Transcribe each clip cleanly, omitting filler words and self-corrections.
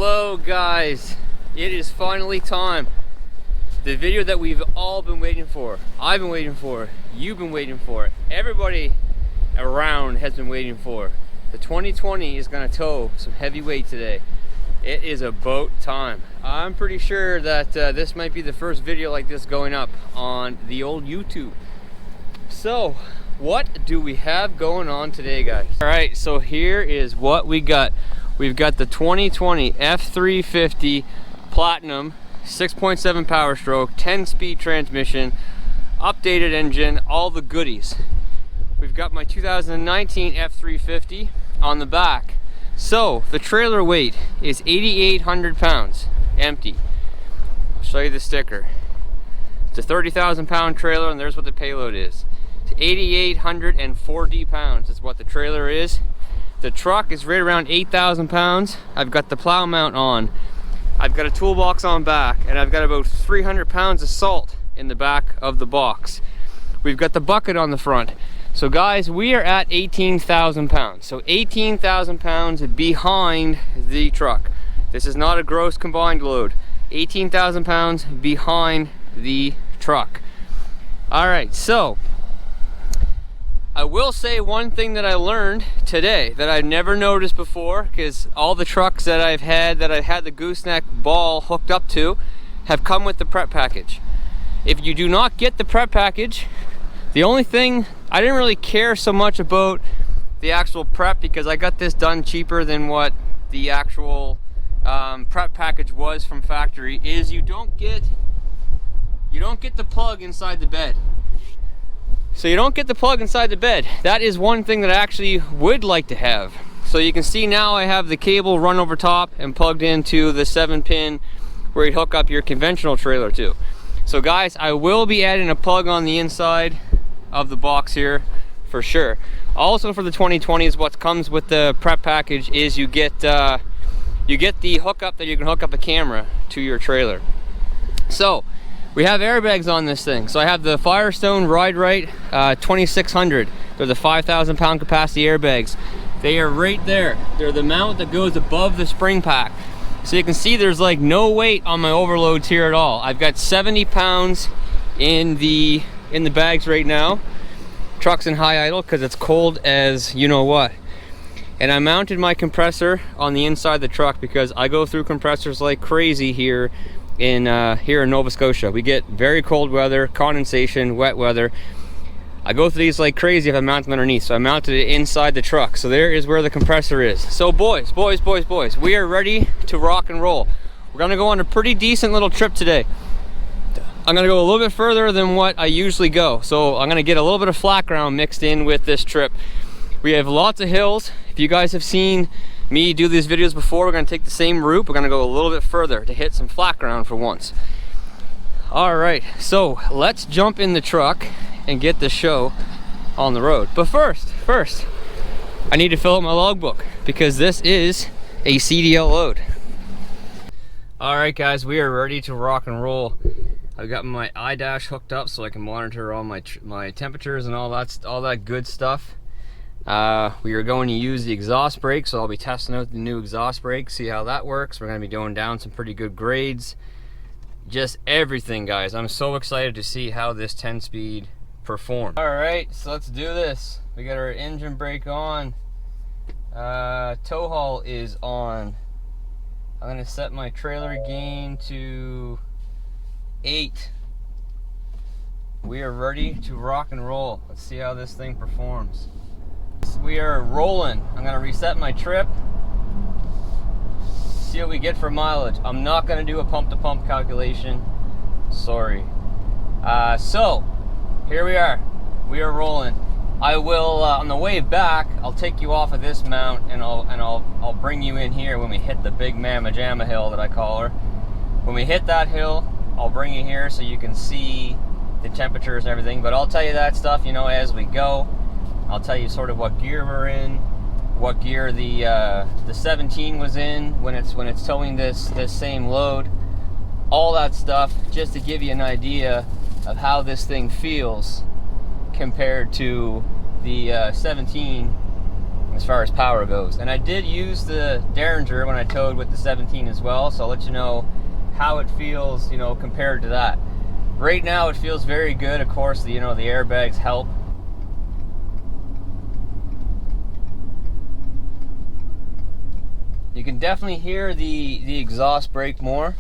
Hello guys, it is finally time. The video that we've all been waiting for, I've been waiting for, you've been waiting for, everybody around has been waiting for. The 2020 is going to tow some heavy weight today. It is about time. I'm pretty sure that this might be the first video like this going up on the old YouTube. So what do we have going on today, guys? All right, so here is what we got. We've got the 2020 F350 Platinum 6.7 power stroke, 10-speed transmission, updated engine, all the goodies. We've got my 2019 F350 on the back. So the trailer weight is 8,800 pounds, empty. I'll show you the sticker. It's a 30,000 pound trailer, and there's what the payload is. It's 8,840 pounds is what the trailer is. The truck is right around 8,000 pounds. I've got the plow mount on. I've got a toolbox on back, and I've got about 300 pounds of salt in the back of the box. We've got the bucket on the front. So guys, we are at 18,000 pounds. So 18,000 pounds behind the truck. This is not a gross combined load. 18,000 pounds behind the truck. All right, so I will say one thing that I learned today that I've never noticed before, because all the trucks that I've had the gooseneck ball hooked up to have come with the prep package. If you do not get the prep package, the only thing, I didn't really care so much about the actual prep because I got this done cheaper than what the actual prep package was from factory, is you don't get the plug inside the bed. So you don't get the plug inside the bed. That is one thing that I actually would like to have. So you can see now I have the cable run over top and plugged into the 7-pin where you hook up your conventional trailer to. So guys, I will be adding a plug on the inside of the box here for sure. Also for the 2020s, what comes with the prep package is you get the hookup that you can hook up a camera to your trailer. So we have airbags on this thing. So I have the Firestone Ride Right 2600. They're the 5,000 pound capacity airbags. They are right there. They're the mount that goes above the spring pack. So you can see there's like no weight on my overloads here at all. I've got 70 pounds in the bags right now. Truck's in high idle because it's cold as you know what. And I mounted my compressor on the inside of the truck because I go through compressors like crazy here in Nova Scotia. We get very cold weather, condensation, wet weather. I go through these like crazy if I mount them underneath. So I mounted it inside the truck. So there is where the compressor is. So boys, we are ready to rock and roll. We're gonna go on a pretty decent little trip today. I'm gonna go a little bit further than what I usually go. So I'm gonna get a little bit of flat ground mixed in with this trip. We have lots of hills. If you guys have seen me do these videos before, we're gonna take the same route. We're gonna go a little bit further to hit some flat ground for once. All right, so let's jump in the truck and get the show on the road. But first, I need to fill out my logbook because this is a CDL load. All right, guys, we are ready to rock and roll. I've got my iDash hooked up so I can monitor all my temperatures and all that good stuff. We are going to use the exhaust brake, so I'll be testing out the new exhaust brake, see how that works. We're going to be going down some pretty good grades. Just everything, guys. I'm so excited to see how this 10-speed performs. All right, so let's do this. We got our engine brake on. Tow haul is on. I'm going to set my trailer gain to 8. We are ready to rock and roll. Let's see how this thing performs. We are rolling. I'm gonna reset my trip, see what we get for mileage. I'm not gonna do a pump-to-pump calculation, sorry. So here we are rolling. I will on the way back, I'll take you off of this mount and I'll bring you in here when we hit the big mamma jamma hill that I call her. When we hit that hill, I'll bring you here so you can see the temperatures and everything, but I'll tell you that stuff, you know, as we go. I'll tell you sort of what gear we're in, what gear the 17 was in when it's towing this same load, all that stuff, just to give you an idea of how this thing feels compared to the 17 as far as power goes. And I did use the Derringer when I towed with the 17 as well, so I'll let you know how it feels, you know, compared to that. Right now it feels very good. Of course, the, you know, the airbags help. You can definitely hear the exhaust brake more,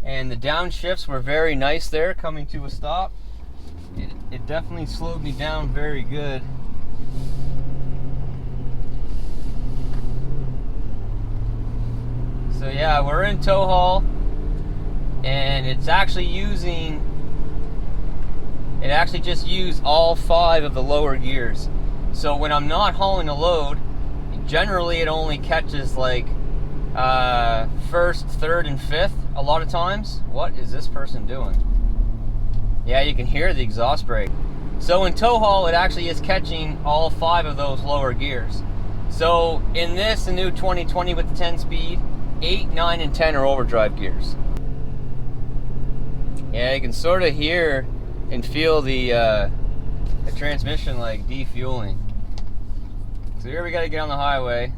and the downshifts were very nice there coming to a stop. It definitely slowed me down very good. So yeah, we're in tow haul, and it's actually using, it actually just used all 5 of the lower gears. So when I'm not hauling a load, generally it only catches like first, third, and fifth a lot of times. What is this person doing? Yeah, you can hear the exhaust brake. So in tow haul, it actually is catching all 5 of those lower gears. So in this, the new 2020 with the 10-speed, 8, 9, and 10 are overdrive gears. Yeah, you can sort of hear and feel the transmission like defueling. So here we got to get on the highway.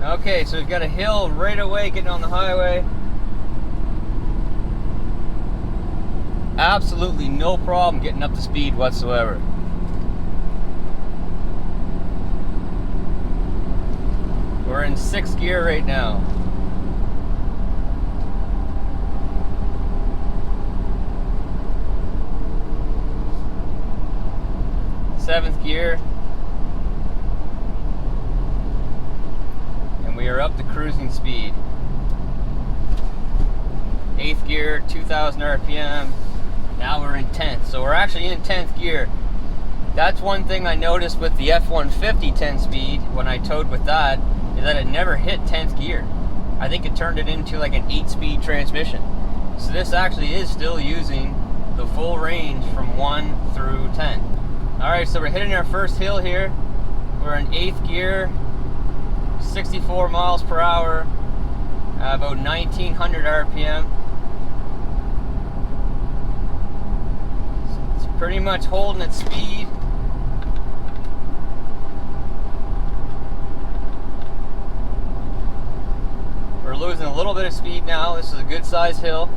Okay, so we've got a hill right away getting on the highway. Absolutely no problem getting up to speed whatsoever. We're in 6th gear right now. Seventh gear. And we are up to cruising speed. 8th gear, 2,000 RPM. Now we're in 10th. So we're actually in 10th gear. That's one thing I noticed with the F-150 10-speed when I towed with that, is that it never hit 10th gear. I think it turned it into like an 8-speed transmission. So this actually is still using the full range from 1 through 10. Alright, so we're hitting our first hill here. We're in 8th gear, 64 miles per hour, about 1,900 RPM. It's pretty much holding its speed. We're losing a little bit of speed now. This is a good sized hill.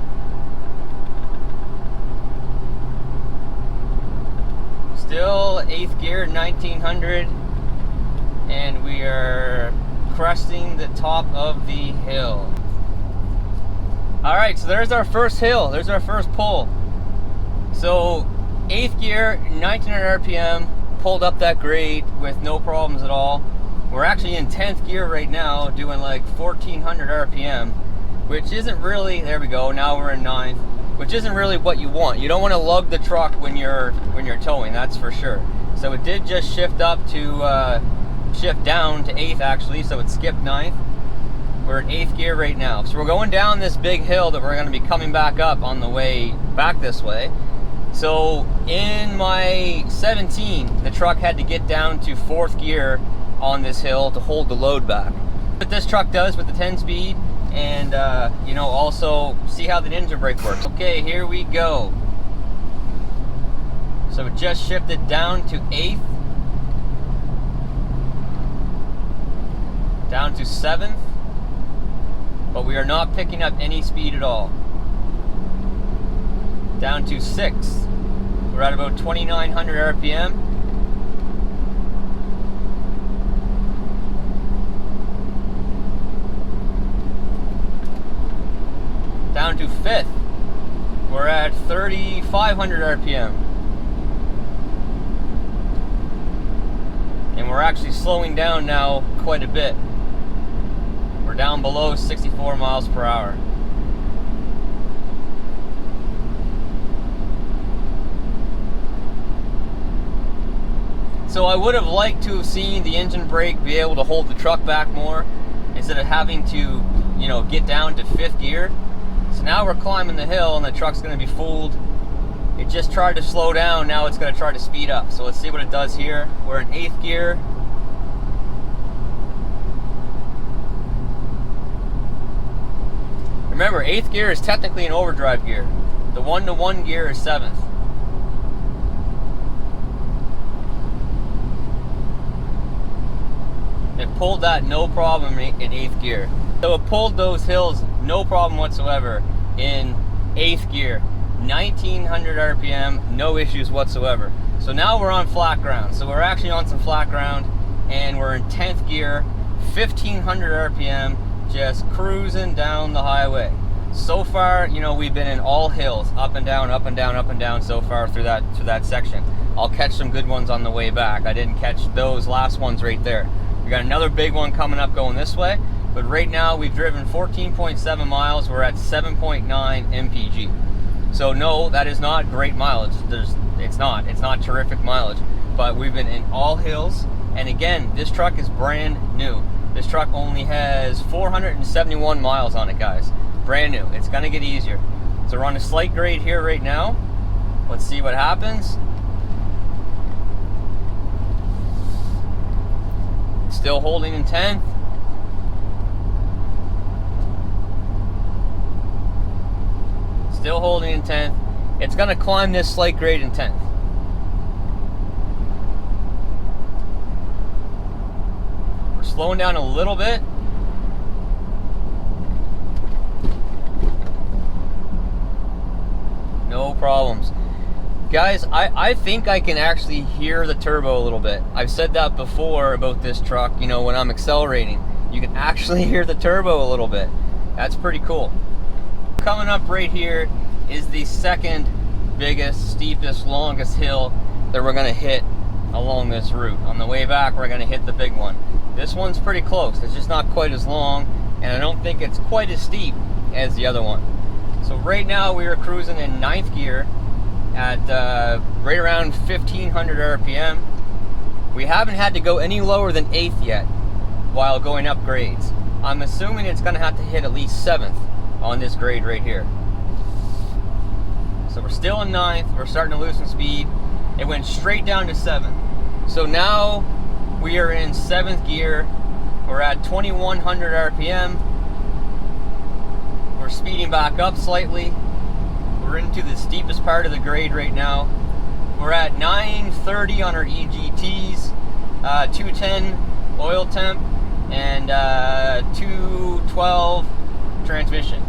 Still 8th gear, 1,900, and we are cresting the top of the hill. Alright, so there's our first hill. There's our first pull. So 8th gear, 1,900 RPM, pulled up that grade with no problems at all. We're actually in 10th gear right now, doing like 1,400 RPM, which isn't really, there we go, now we're in 9th, which isn't really what you want. You don't want to lug the truck when you're towing, that's for sure. So it did just shift up to, shift down to 8th actually, so it skipped 9th. We're in 8th gear right now. So we're going down this big hill that we're going to be coming back up on the way back this way. So in my 17, the truck had to get down to 4th gear on this hill to hold the load back. What this truck does with the 10-speed, and you know, also see how the engine brake works. Okay, here we go. So it just shifted down to 8th, down to 7th, but we are not picking up any speed at all. Down to 6th. We're at about 2,900 RPM. Down to 5th. We're at 3,500 RPM. And we're actually slowing down now quite a bit. We're down below 64 miles per hour. So I would have liked to have seen the engine brake be able to hold the truck back more instead of having to, you know, get down to 5th gear. So now we're climbing the hill and the truck's going to be fooled. It just tried to slow down, now it's going to try to speed up. So let's see what it does here. We're in 8th gear. Remember, 8th gear is technically an overdrive gear. The 1-to-1 gear is 7th. It pulled that no problem in 8th gear. So it pulled those hills no problem whatsoever in 8th gear. 1900 RPM, no issues whatsoever. So now we're on flat ground. So we're actually on some flat ground and we're in 10th gear, 1500 RPM, just cruising down the highway. So far, you know, we've been in all hills, up and down, up and down, up and down so far through that section. I'll catch some good ones on the way back. I didn't catch those last ones right there. We got another big one coming up going this way, but right now we've driven 14.7 miles. We're at 7.9 mpg. So no, that is not great mileage. It's not terrific mileage, but we've been in all hills. And again, this truck is brand new. This truck only has 471 miles on it, guys. Brand new. It's gonna get easier. So we're on a slight grade here right now. Let's see what happens. Still holding in 10th. Still holding in 10th. It's gonna climb this slight grade in 10th. We're slowing down a little bit. No problems. Guys, I think I can actually hear the turbo a little bit. I've said that before about this truck, you know, when I'm accelerating. You can actually hear the turbo a little bit. That's pretty cool. Coming up right here is the second biggest, steepest, longest hill that we're gonna hit along this route. On the way back, we're gonna hit the big one. This one's pretty close. It's just not quite as long, and I don't think it's quite as steep as the other one. So right now we are cruising in 9th gear at right around 1500 RPM. We haven't had to go any lower than 8th yet while going up grades. I'm assuming it's gonna have to hit at least 7th on this grade right here. So we're still in 9th, we're starting to lose some speed. It went straight down to 7th. So now we are in 7th gear. We're at 2100 RPM. We're speeding back up slightly. We're into the steepest part of the grade right now. We're at 930 on our EGTs, 210 oil temp, and 212 transmission.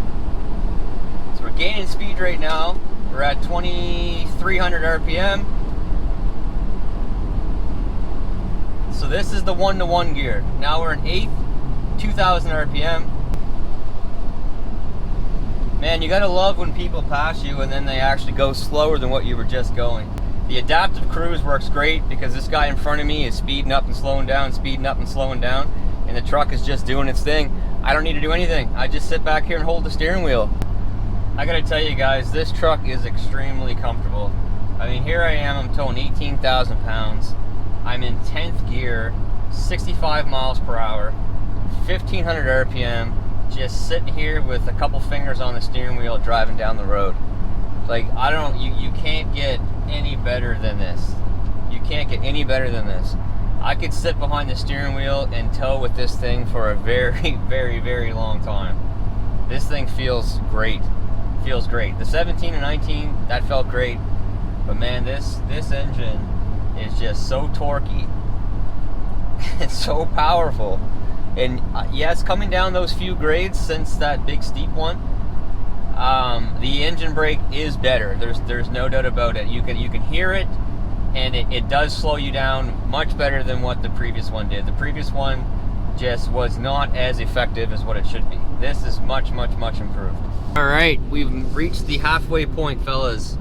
So we're gaining speed right now. We're at 2300 RPM. So this is the 1-to-1 gear. Now we're in 8th, 2000 RPM. Man, you gotta love when people pass you and then they actually go slower than what you were just going. The adaptive cruise works great because this guy in front of me is speeding up and slowing down, speeding up and slowing down, and the truck is just doing its thing. I don't need to do anything. I just sit back here and hold the steering wheel. I gotta tell you guys, this truck is extremely comfortable. I mean, here I am, I'm towing 18,000 pounds. I'm in 10th gear, 65 miles per hour, 1500 RPM, just sitting here with a couple fingers on the steering wheel driving down the road. Like, I don't, you can't get any better than this. You can't get any better than this. I could sit behind the steering wheel and tow with this thing for a very, very, very long time. This thing feels great. Feels great. The 17 and 19, that felt great. But man, this engine is just so torquey. It's so powerful. And yes, coming down those few grades since that big steep one, the engine brake is better. There's no doubt about it. You can hear it, and it does slow you down much better than what the previous one did. The previous one just was not as effective as what it should be. This is much, much, much improved. All right, we've reached the halfway point, fellas.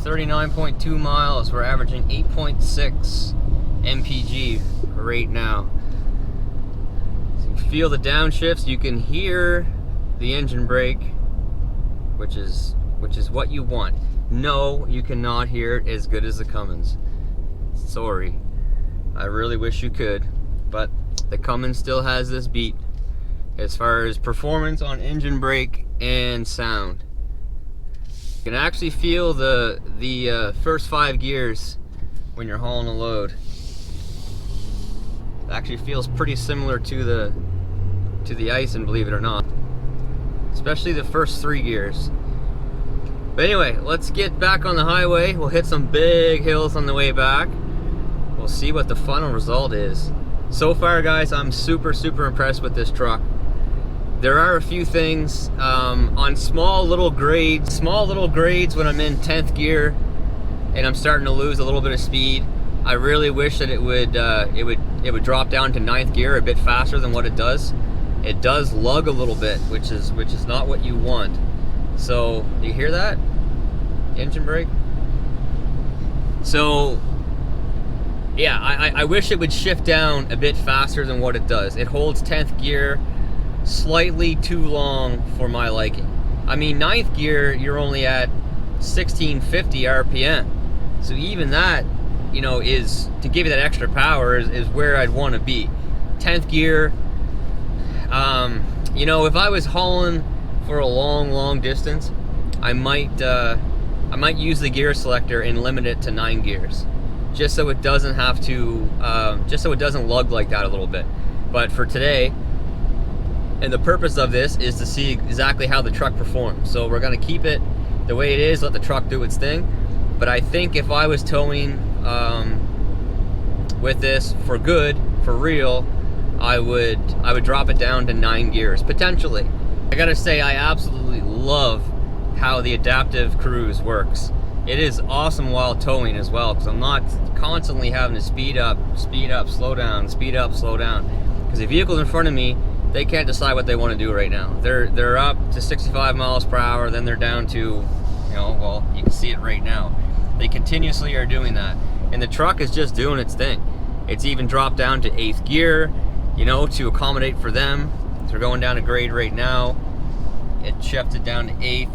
39.2 miles. We're averaging 8.6 mpg right now. So you feel the downshifts. You can hear the engine brake, which is what you want. No, you cannot hear it as good as the Cummins. Sorry, I really wish you could, but the Cummins still has this beat as far as performance on engine brake and sound. You can actually feel the first 5 gears when you're hauling a load. It actually feels pretty similar to the Ison, believe it or not. Especially the first 3 gears. But anyway, let's get back on the highway. We'll hit some big hills on the way back. We'll see what the final result is. So far, guys, I'm super impressed with this truck. There are a few things on small little grades when I'm in 10th gear and I'm starting to lose a little bit of speed. I really wish that it would drop down to 9th gear a bit faster than what it does. It does lug a little bit, which is not what you want. So, do you hear that? Engine brake? So, yeah, I wish it would shift down a bit faster than what it does. It holds 10th gear slightly too long for my liking. I mean, 9th gear, you're only at 1650 RPM. So even that, you know, is, to give you that extra power, is where I'd want to be. 10th gear, you know, if I was hauling for a long distance, I might use the gear selector and limit it to 9 gears, just so it doesn't have to, just so it doesn't lug like that a little bit. But for today, and the purpose of this is to see exactly how the truck performs. So we're gonna keep it the way it is, let the truck do its thing. But I think if I was towing with this for good, for real, I would drop it down to 9 gears, potentially. I gotta say, I absolutely love how the adaptive cruise works. It is awesome while towing as well, because I'm not constantly having to speed up, slow down, speed up, slow down. Because the vehicles in front of me, they can't decide what they want to do right now. They're up to 65 miles per hour, then they're down to, you know, well, you can see it right now. They continuously are doing that. And the truck is just doing its thing. It's even dropped down to 8th gear, you know, to accommodate for them. So we're going down a grade right now. It shifted down to 8th.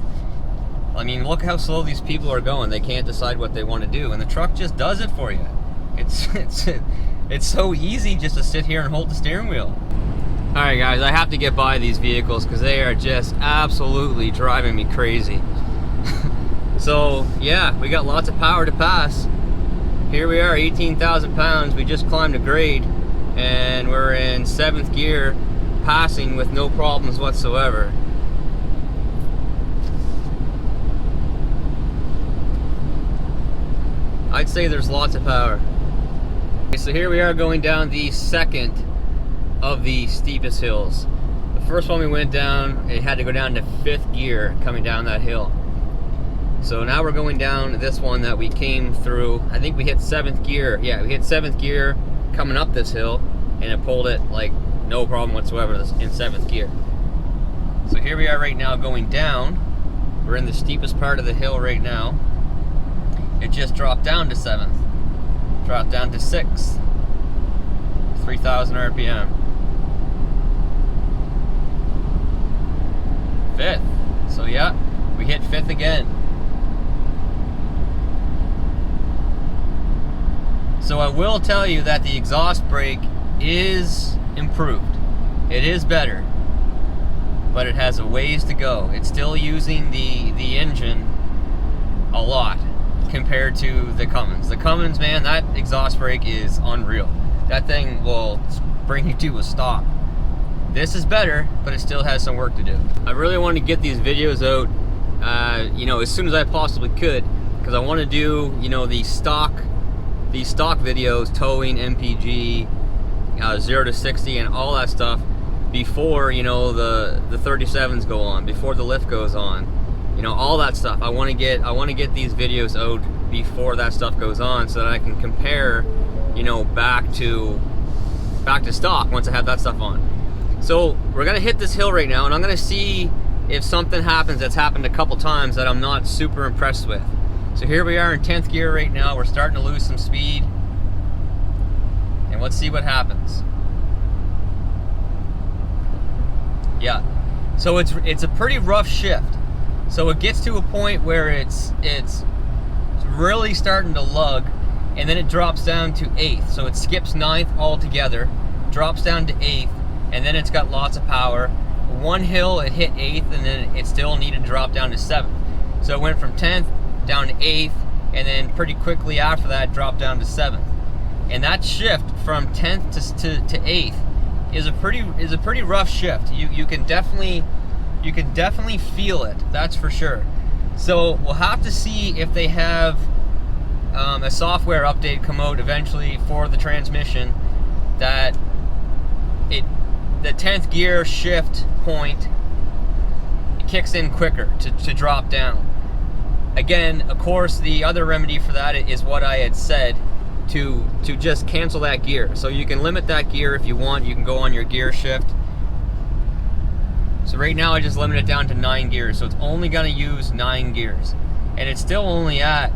I mean, look how slow these people are going. They can't decide what they want to do. And the truck just does it for you. It's so easy just to sit here and hold the steering wheel. Alright guys, I have to get by these vehicles because they are just absolutely driving me crazy. So yeah, we got lots of power to pass. Here we are, 18,000 pounds. We just climbed a grade and we're in 7th gear, passing with no problems whatsoever. I'd say there's lots of power. Okay, so here we are going down the second of the steepest hills. The first one we went down, it had to go down to 5th gear coming down that hill. So now we're going down this one that we came through. I think we hit 7th gear. Yeah, we hit 7th gear coming up this hill, and it pulled it like no problem whatsoever in 7th gear. So here we are right now going down. We're in the steepest part of the hill right now. It just dropped down to 7th. Dropped down to 6th. 3,000 RPM. 5th. So yeah, we hit 5th again. So I will tell you that the exhaust brake is improved. It is better, but it has a ways to go. It's still using the engine a lot compared to the Cummins. The Cummins, man, that exhaust brake is unreal. That thing will bring you to a stop. This is better, but it still has some work to do. I really want to get these videos out, you know, as soon as I possibly could, because I want to do, you know, these stock videos, towing, MPG, 0 to 60, and all that stuff before, you know, the 37s go on, before the lift goes on, you know, all that stuff. I want to get these videos out before that stuff goes on, so that I can compare, you know, back to stock once I have that stuff on. So we're gonna hit this hill right now, and I'm gonna see if something happens that's happened a couple times that I'm not super impressed with. So here we are in 10th gear right now. We're starting to lose some speed, and let's see what happens. Yeah, so it's a pretty rough shift. So it gets to a point where it's really starting to lug, and then it drops down to 8th. So it skips 9th altogether, drops down to 8th, and then it's got lots of power. One hill it hit 8th, and then it still needed to drop down to 7th. So it went from 10th down to 8th, and then pretty quickly after that dropped down to 7th. And that shift from 10th to 8th is a pretty rough shift. You can definitely feel it, that's for sure. So we'll have to see if they have a software update come out eventually for the transmission that the 10th gear shift point kicks in quicker to drop down. Again, of course, the other remedy for that is what I had said, to just cancel that gear. So you can limit that gear if you want. You can go on your gear shift. So right now I just limit it down to 9 gears, so it's only going to use 9 gears, and it's still only at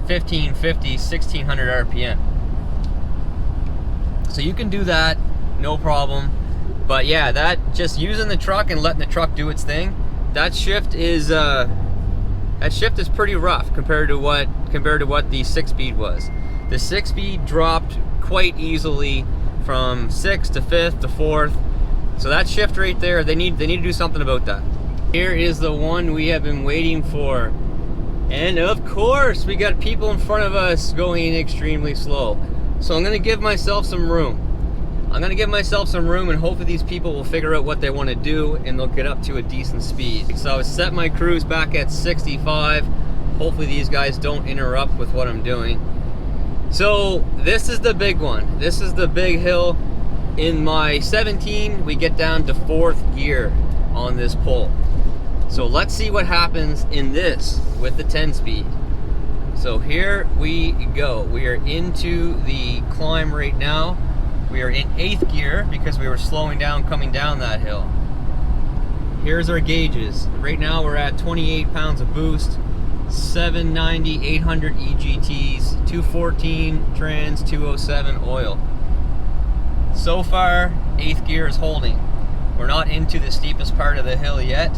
1550, 1600 RPM. So you can do that, no problem. But yeah, that just using the truck and letting the truck do its thing, that shift is pretty rough compared to what the 6-speed was. The 6-speed dropped quite easily from 6th to 5th to 4th. So that shift right there, they need to do something about that. Here is the one we have been waiting for. And of course, we got people in front of us going extremely slow. So I'm gonna give myself some room. And hopefully these people will figure out what they want to do and they'll get up to a decent speed. So I set my cruise back at 65. Hopefully these guys don't interrupt with what I'm doing. So this is the big one. This is the big hill. In my 17, we get down to 4th gear on this pull. So let's see what happens in this with the 10-speed. So here we go. We are into the climb right now. We are in 8th gear because we were slowing down coming down that hill. Here's our gauges. Right now we're at 28 pounds of boost, 790, 800 EGTs, 214 trans, 207 oil. So far, 8th gear is holding. We're not into the steepest part of the hill yet.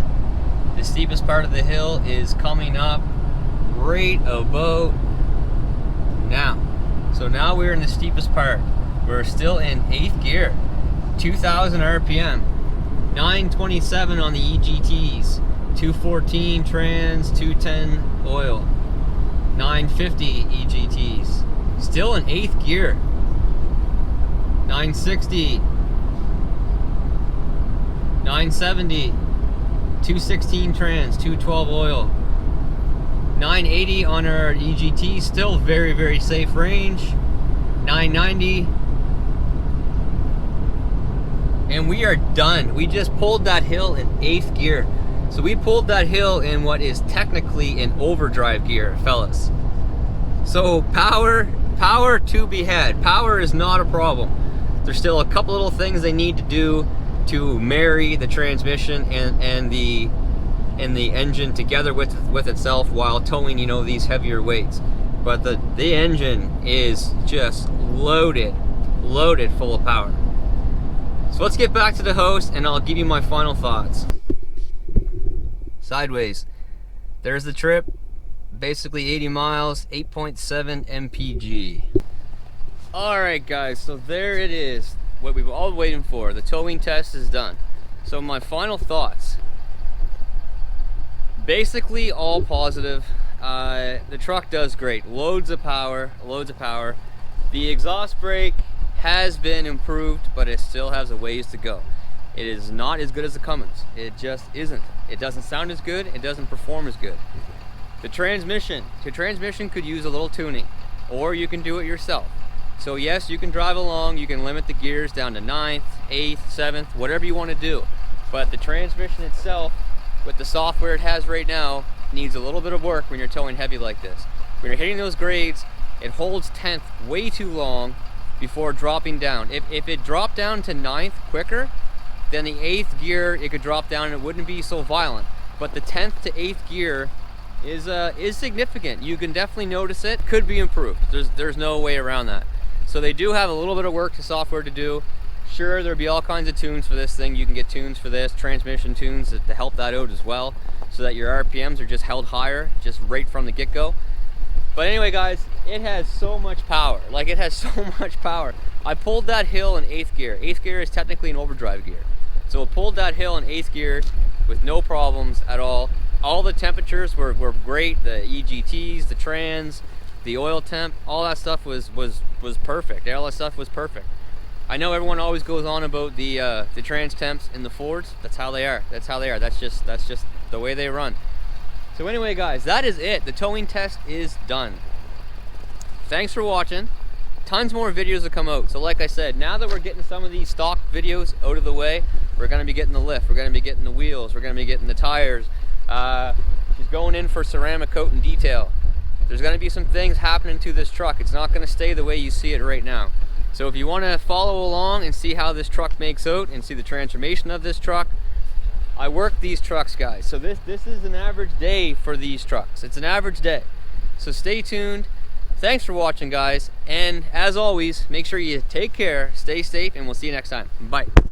The steepest part of the hill is coming up right about now. So now we're in the steepest part. We're still in 8th gear, 2000 RPM, 927 on the EGTs, 214 trans, 210 oil, 950 EGTs. Still in 8th gear. 960, 970, 216 trans, 212 oil, 980 on our EGT, still very, very safe range, 990, and we are done. We just pulled that hill in 8th gear. So we pulled that hill in what is technically an overdrive gear, fellas. So power to be had. Power is not a problem. There's still a couple little things they need to do to marry the transmission and the engine together with itself while towing, you know, these heavier weights. But the engine is just loaded full of power. So let's get back to the host and I'll give you my final thoughts. Sideways. There's the trip. Basically 80 miles, 8.7 mpg. Alright guys, so there it is. What we've all been waiting for. The towing test is done. So my final thoughts. Basically all positive. The truck does great. Loads of power. The exhaust brake has been improved, but it still has a ways to go. It is not as good as the Cummins. It just isn't. It doesn't sound as good. It doesn't perform as good. The transmission could use a little tuning, or you can do it yourself. So yes, you can drive along, you can limit the gears down to 9th, 8th, 7th, whatever you want to do. But the transmission itself, with the software it has right now, needs a little bit of work when you're towing heavy like this. When you're hitting those grades, it holds 10th way too long before dropping down. If it dropped down to 9th quicker, then the 8th gear, it could drop down and it wouldn't be so violent. But the 10th to 8th gear is significant. You can definitely notice it. Could be improved. There's no way around that. So they do have a little bit of work to software to do. Sure, there'll be all kinds of tunes for this thing. You can get tunes for this, transmission tunes to help that out as well, so that your RPMs are just held higher, just right from the get-go. But anyway guys, it has so much power. Like, it has so much power. I pulled that hill in 8th gear. 8th gear is technically an overdrive gear. So it pulled that hill in 8th gear with no problems at all. All the temperatures were great. The EGTs, the trans, the oil temp, all that stuff was perfect. All that stuff was perfect. I know everyone always goes on about the trans temps in the Fords. That's how they are. That's just the way they run. So anyway guys, that is it. The towing test is done. Thanks for watching. Tons more videos will come out. So like I said, now that we're getting some of these stock videos out of the way, we're gonna be getting the lift, we're gonna be getting the wheels, we're gonna be getting the tires. She's going in for ceramic coat and detail. There's gonna be some things happening to this truck. It's not gonna stay the way you see it right now. So if you wanna follow along and see how this truck makes out and see the transformation of this truck, I work these trucks, guys. So this is an average day for these trucks. It's an average day. So stay tuned. Thanks for watching, guys. And as always, make sure you take care, stay safe, and we'll see you next time. Bye.